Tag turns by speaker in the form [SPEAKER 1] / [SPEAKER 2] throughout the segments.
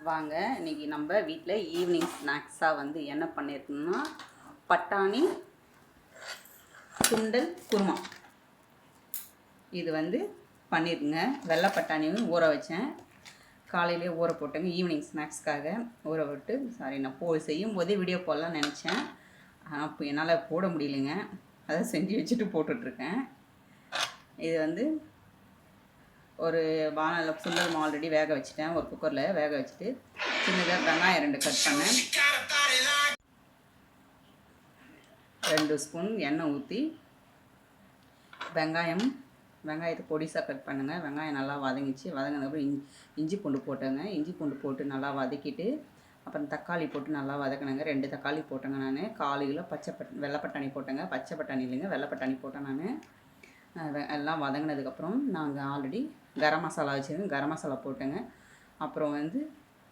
[SPEAKER 1] வாங்க இன்றைக்கி நம்ம வீட்டில் ஈவினிங் ஸ்நாக்ஸாக வந்து என்ன பண்ணியிருக்கோம்னா பட்டாணி சுண்டல் குருமா இது வந்து பண்ணியிருக்குங்க. வெள்ளை பட்டாணியும் ஊற வச்சேன், காலையிலே ஊற போட்டேங்க ஈவினிங் ஸ்நாக்ஸ்க்காக ஊற விட்டு. நான் செய்யும் போதே வீடியோ போடலான்னு நினச்சேன், ஆனால் இப்போ என்னால் போட முடியலைங்க, அதை செஞ்சு வச்சுட்டு போட்டுட்ருக்கேன். இது வந்து ஒரு வானலில் சுண்டல் ஆல்ரெடி வேக வச்சுட்டேன், ஒரு குக்கரில் வேக வச்சுட்டு சின்னதாக வெங்காயம் 2 கட் பண்ணேன், 2 ஸ்பூன் எண்ணெய் ஊற்றி வெங்காயத்தை பொடிசாக கட் பண்ணுங்க. வெங்காயம் நல்லா வதங்கிச்சு, வதங்கினதுக்கப்புறம் இஞ்சி பூண்டு போட்டேங்க. இஞ்சி பூண்டு போட்டு நல்லா வதக்கிட்டு அப்புறம் தக்காளி போட்டு நல்லா வதக்கினேங்க. 2 தக்காளி போட்டேங்க. நான் 1/4 கிலோ வெள்ளை பட்டாணி போட்டேங்க. பச்சை பட்டாணி இல்லைங்க, வெள்ளை பட்டாணி போட்டேன். நான் எல்லாம் வதங்கினதுக்கப்புறம் நாங்கள் ஆல்ரெடி கரம் மசாலா வச்சுருக்கேன், கரம் மசாலா போட்டேங்க. அப்புறம் வந்து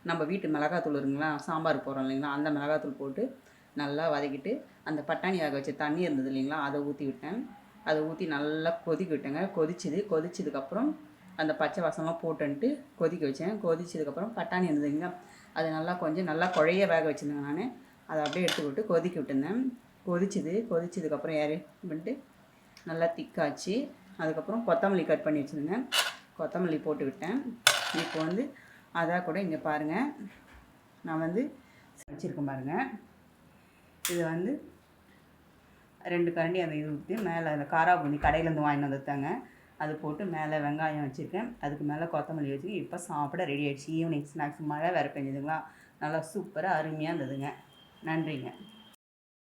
[SPEAKER 1] நம்ம வீட்டு மிளகாத்தூள் இருக்குங்களா, சாம்பார் போடுறோம் இல்லைங்களா, அந்த மிளகாத்தூள் போட்டு நல்லா வதக்கிட்டு அந்த பட்டாணி வேக வச்ச தண்ணி இருந்தது இல்லைங்களா, அதை ஊற்றி விட்டேன். அதை ஊற்றி நல்லா கொதிக்க விட்டேங்க. கொதிச்சதுக்கப்புறம் அந்த பச்சை வாசம்லாம் போட்டுன்ட்டு கொதிக்க வச்சேன். கொதிச்சதுக்கப்புறம் பட்டாணி இருந்ததுங்க, அது நல்லா குழைய வேக வச்சுருந்தேங்க. நான் அதை அப்படியே எடுத்து விட்டு கொதிக்க விட்டுருந்தேன். கொதிச்சதுக்கப்புறம் பண்ணிட்டு நல்லா திக்காச்சு. அதுக்கப்புறம் கொத்தமல்லி கட் பண்ணி வச்சுருந்தேன், கொத்தமல்லி போட்டு விட்டேன். இப்போ வந்து அதான் கூட இங்கே பாருங்கள், நான் வந்து வச்சுருக்கேன் பாருங்கள். இது வந்து 2 கரண்டி அந்த இது ஊற்றி மேலே அந்த காரா பூந்தி கடையிலேருந்து வாங்கிட்டு வந்துட்டாங்க, அது போட்டு மேலே வெங்காயம் வச்சுருக்கேன், அதுக்கு மேலே கொத்தமல்லி வச்சு இப்போ சாப்பிட ரெடி ஆகிடுச்சு. Evening snacks. மழை வேறு பெஞ்சதுங்களா, நல்லா சூப்பராக அருமையாக இருந்ததுங்க. நன்றிங்க.